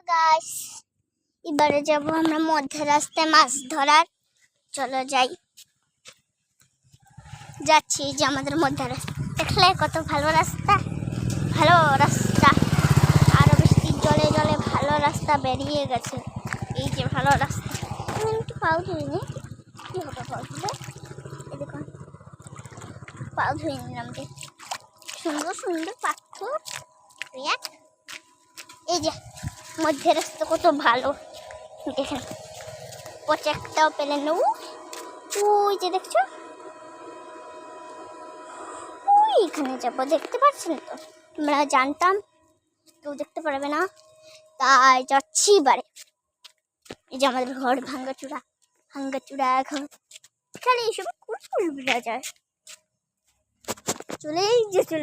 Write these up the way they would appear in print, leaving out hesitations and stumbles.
Guys, এবারে যাব আমরা মধ্যে রাস্তায় মাছ ধরার। চলো যাই। যাচ্ছি যে আমাদের মধ্যে রাস্তা, দেখলে কত ভালো রাস্তা, ভালো রাস্তা। আরো বৃষ্টির জলে জলে ভালো রাস্তা বেরিয়ে গেছে। এই যে ভালো রাস্তা। আমি একটু পাও ধুইনি, কি হবে পাও ধুলে? এই দেখুন পাও ধুয়ে নিলাম। যে সুন্দর সুন্দর পাথর। এই যে মধ্যে রাস্তা কত ভালো, দেখেন পচে একটাও পেলে নেব। ওই যে দেখছো, ওইখানে যাবো, দেখতে পাচ্ছেন তো? আমরা জানতাম কেউ দেখতে পারবে না, তাই যাচ্ছি এবারে। এই যে আমাদের ঘর ভাঙ্গাচুরা ঘর, খালি এইসব কুড়কুড় বেড়া যায়। চলে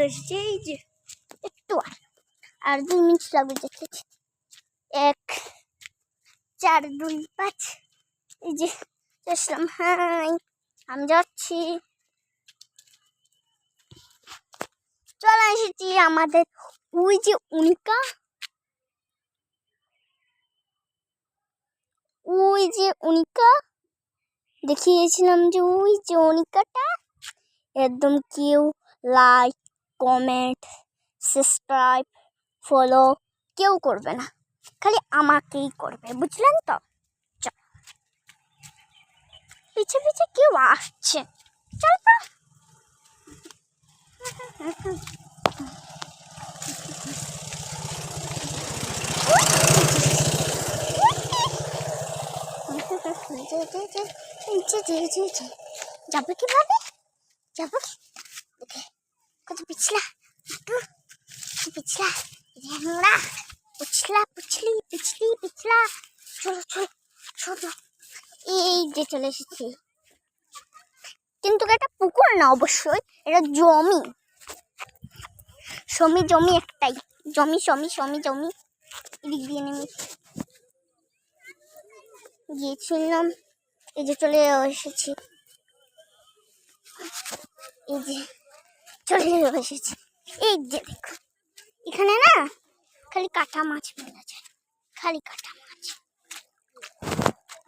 এসেছি। এই যে একটু আর 2 মিনিট লাগবে যেতে। 1 4 2 5। এই যে আসলাম। হাই, আমি যাচ্ছি। চলে এসেছি আমাদের ওই যে অনিকা দেখিয়েছিলাম, যে ওই যে অনিকাটা। একদম কেউ লাইক, কমেন্ট, সাবস্ক্রাইব, ফলো কেউ করবে না, খালি আমাকেই করবে, বুঝলেন তো? পিছে পিছে কেউ আসছে, চল তো। যাবে কিভাবে? যাবো কত পিছলা, পিছলা পিছলা। চলো। এই যে চলে এসেছি, কিন্তু এটা পুকুর না, অবশ্যই এটা জমি একটাই, জমি এদিক দিয়ে নেমে গিয়েছিলাম। এই যে চলে এসেছি, এই যে দেখো, এখানে না খালি কাটা মাছ মেলা যায়, খালি কাটা মাছ।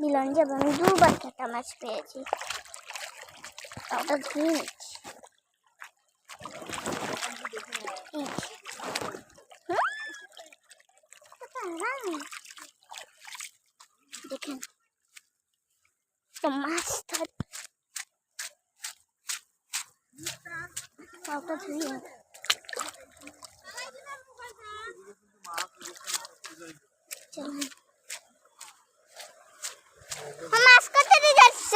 মিলন যাবে, আমি 2 বার কাটা মাছ পেয়েছি, ওটা ধুয়ে নিচ্ছি। দেখেন তো মাছ ধর, ওটা ধুয়ে মাছ করতে যাচ্ছ।